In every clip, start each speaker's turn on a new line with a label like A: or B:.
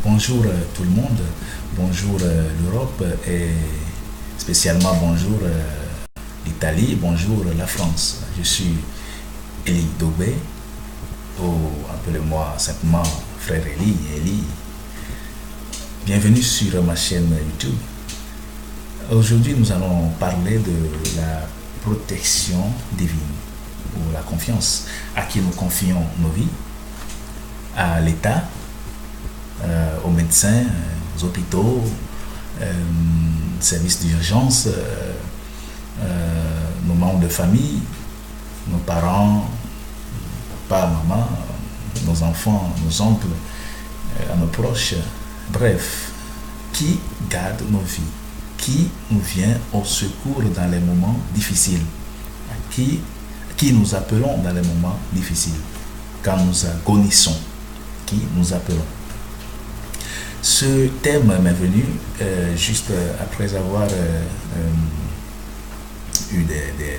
A: Bonjour tout le monde, bonjour l'Europe et spécialement bonjour l'Italie, bonjour la France. Je suis Eli Dobé, ou appelez-moi simplement frère Eli. Bienvenue sur ma chaîne YouTube. Aujourd'hui, nous allons parler de la protection divine ou la confiance à qui nous confions nos vies, à l'État, aux médecins, aux hôpitaux, services d'urgence, nos membres de famille, nos parents, papa, maman, nos enfants, nos oncles, à nos proches. Bref, qui garde nos vies, qui nous vient au secours dans les moments difficiles, qui nous appelons dans les moments difficiles, quand nous agonissons, qui nous appelons. Ce thème m'est venu juste après avoir eu des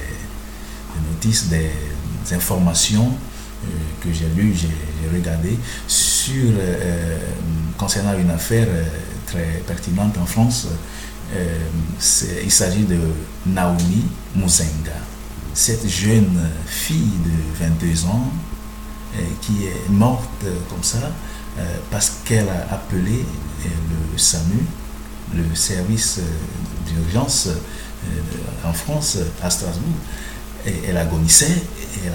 A: notices, des informations que j'ai lues, j'ai regardé sur, concernant une affaire très pertinente en France. Il s'agit de Naomi Muzenga, cette jeune fille de 22 ans qui est morte comme ça parce qu'elle a appelé le SAMU, le service d'urgence en France, à Strasbourg, et elle agonissait et elle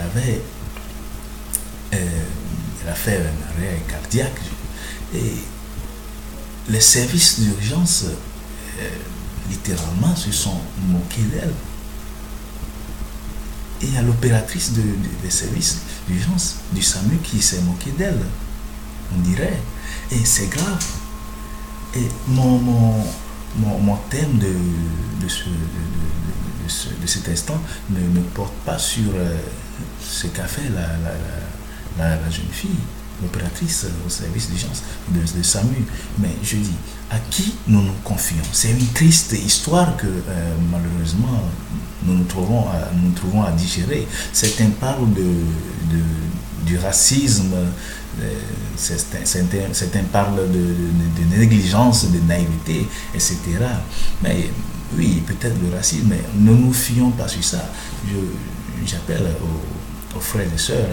A: a fait un arrêt cardiaque et les services d'urgence littéralement se sont moqués d'elle. Et il y a l'opératrice des services d'urgence du SAMU qui s'est moquée d'elle, on dirait. Et c'est grave. Et mon thème de cet instant ne porte pas sur ce qu'a fait la jeune fille, l'opératrice au service d'urgence de SAMU. Mais je dis, à qui nous nous confions? C'est une triste histoire que malheureusement nous nous trouvons à digérer. Certains parlent du racisme, certains parlent de négligence, de naïveté, etc. Mais oui, peut-être le racisme, mais ne nous fions pas sur ça. J'appelle aux frères et sœurs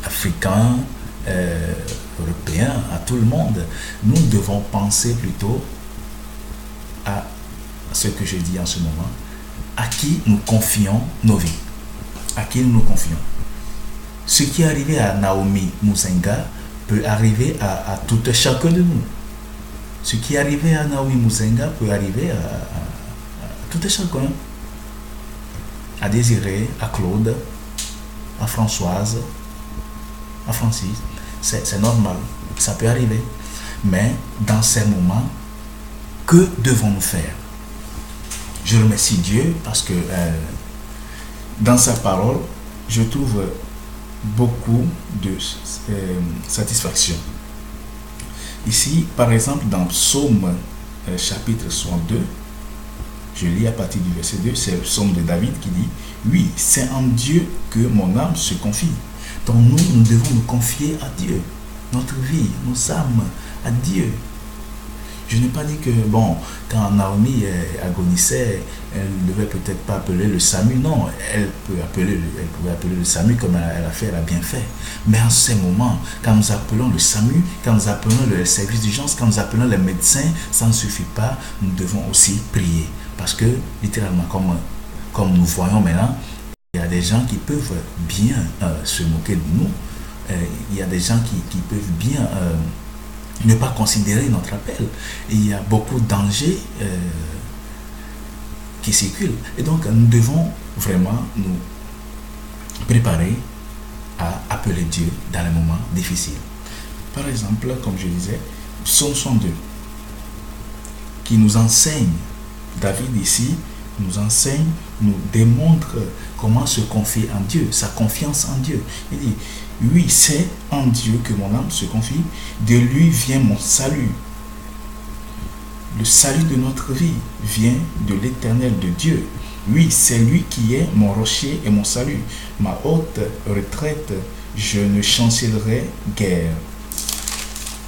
A: africains, européens, à tout le monde. Nous devons penser plutôt à ce que je dis en ce moment, à qui nous confions nos vies, à qui nous nous confions. Ce qui est arrivé à Naomi Muzenga peut arriver à tout et chacun de nous. Ce qui est arrivé à Naomi Muzenga peut arriver à tout et chacun. À Désiré, à Claude, à Françoise, à Francis. C'est normal, ça peut arriver. Mais dans ces moments, que devons-nous faire? Je remercie Dieu parce que dans sa parole, je trouve beaucoup de satisfaction. Ici, par exemple, dans Psaume chapitre 62, je lis à partir du verset 2, c'est le psaume de David qui dit: oui, c'est en Dieu que mon âme se confie. Donc nous devons nous confier à Dieu, notre vie, nos âmes, à Dieu. Je n'ai pas dit que, quand Naomi agonissait, elle ne devait peut-être pas appeler le SAMU. Non, elle pouvait appeler le SAMU comme elle a fait, elle a bien fait. Mais en ces moments, quand nous appelons le SAMU, quand nous appelons le service d'urgence, quand nous appelons les médecins, ça ne suffit pas. Nous devons aussi prier. Parce que, littéralement, comme nous voyons maintenant, il y a des gens qui peuvent bien se moquer de nous. Il y a des gens qui peuvent bien ne pas considérer notre appel. Et il y a beaucoup de dangers qui circulent. Et donc, nous devons vraiment nous préparer à appeler Dieu dans les moments difficiles. Par exemple, comme je disais, Psaume 102, qui nous enseigne, David ici, nous enseigne, nous démontre comment se confier en Dieu, sa confiance en Dieu. Il dit: oui, c'est en Dieu que mon âme se confie, de lui vient mon salut. Le salut de notre vie vient de l'Éternel, de Dieu. Oui, c'est lui qui est mon rocher et mon salut, ma haute retraite, je ne chancellerai guère.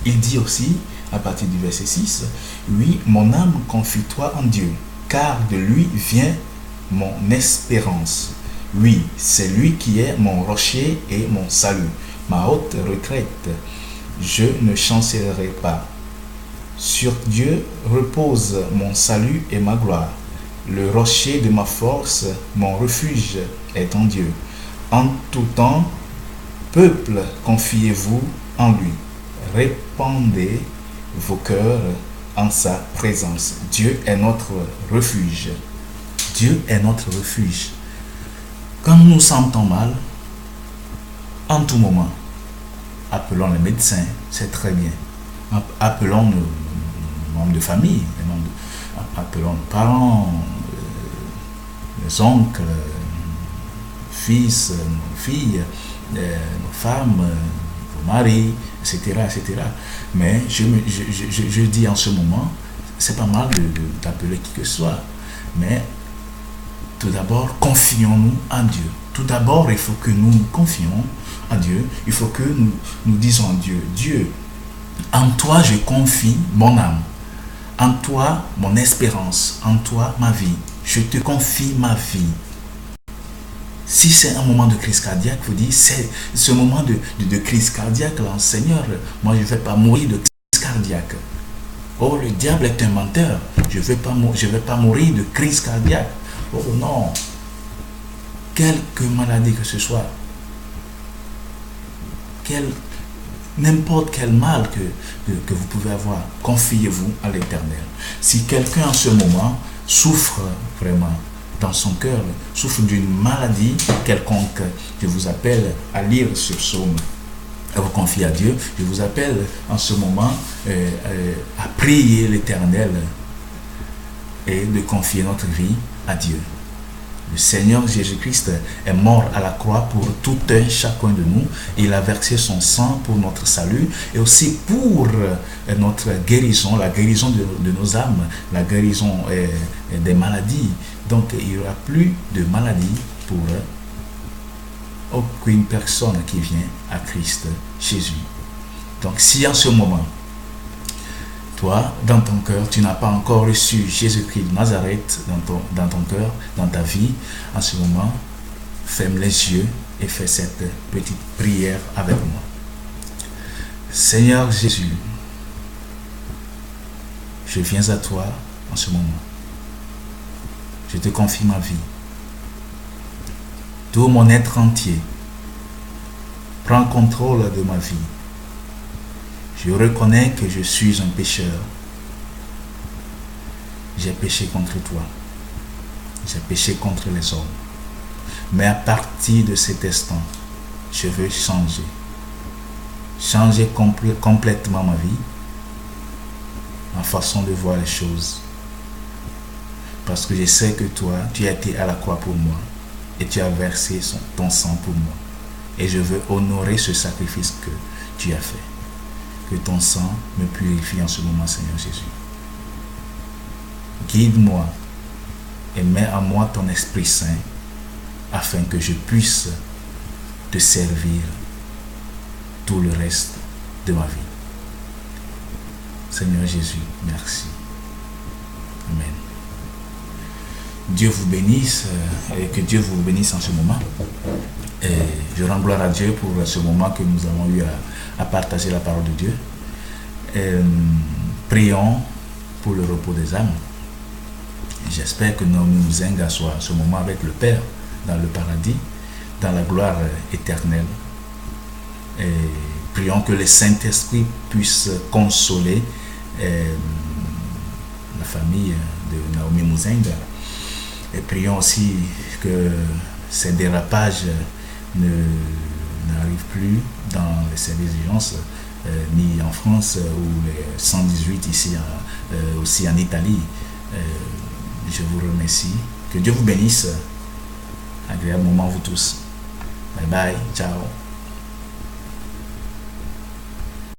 A: Il dit aussi, à partir du verset 6, oui, mon âme confie-toi en Dieu, car de lui vient mon espérance. Oui, c'est lui qui est mon rocher et mon salut, ma haute retraite. Je ne chancellerai pas. Sur Dieu repose mon salut et ma gloire. Le rocher de ma force, mon refuge est en Dieu. En tout temps, peuple, confiez-vous en lui. Répandez vos cœurs en sa présence. Dieu est notre refuge. Dieu est notre refuge. Quand nous nous sentons mal, en tout moment, appelons les médecins, c'est très bien. Appelons nos membres de famille, appelons nos parents, les oncles, fils, nos filles, nos femmes, nos maris, etc., etc. Mais je dis en ce moment, c'est pas mal d'appeler qui que ce soit, mais tout d'abord, confions-nous en Dieu. Tout d'abord, il faut que nous nous confions en Dieu. Il faut que nous disons à Dieu, Dieu, en toi je confie mon âme. En toi mon espérance. En toi ma vie. Je te confie ma vie. Si c'est un moment de crise cardiaque, vous dites, c'est ce moment de crise cardiaque, là, Seigneur, moi je ne vais pas mourir de crise cardiaque. Oh, le diable est un menteur. Je ne vais pas mourir de crise cardiaque. Oh non, quelque maladie que ce soit, n'importe quel mal que vous pouvez avoir, confiez-vous à l'Éternel. Si quelqu'un en ce moment souffre vraiment dans son cœur, souffre d'une maladie quelconque, je vous appelle à lire ce psaume, à vous confier à Dieu. Je vous appelle en ce moment à prier l'Éternel et de confier notre vie à Dieu. Le Seigneur Jésus-Christ est mort à la croix pour tout un chacun de nous. Il a versé son sang pour notre salut et aussi pour notre guérison, la guérison de nos âmes, la guérison des maladies. Donc il n'y aura plus de maladies pour aucune personne qui vient à Christ Jésus. Donc si en ce moment, toi, dans ton cœur, tu n'as pas encore reçu Jésus-Christ de Nazareth dans ton cœur, dans ta vie, en ce moment, ferme les yeux et fais cette petite prière avec moi. Seigneur Jésus, je viens à toi en ce moment. Je te confie ma vie. Tout mon être entier, prends contrôle de ma vie. Je reconnais que je suis un pécheur. J'ai péché contre toi. J'ai péché contre les hommes. Mais à partir de cet instant, je veux changer. Changer complètement ma vie, ma façon de voir les choses. Parce que je sais que toi, tu as été à la croix pour moi et tu as versé ton sang pour moi. Et je veux honorer ce sacrifice que tu as fait. Que ton sang me purifie en ce moment, Seigneur Jésus. Guide-moi et mets en moi ton Esprit Saint afin que je puisse te servir tout le reste de ma vie. Seigneur Jésus, merci. Amen. Dieu vous bénisse et que Dieu vous bénisse en ce moment. Et je rends gloire à Dieu pour ce moment que nous avons eu à partager la parole de Dieu. Prions pour le repos des âmes. J'espère que Naomi Muzenga soit ce moment avec le Père dans le paradis, dans la gloire éternelle. Et prions que le Saint-Esprit puisse consoler la famille de Naomi Muzenga. Et prions aussi que ces dérapages n'arrivent plus dans les services d'urgence, ni en France ou les 118 ici, aussi en Italie. Je vous remercie. Que Dieu vous bénisse. Agréable moment vous tous. Bye bye. Ciao.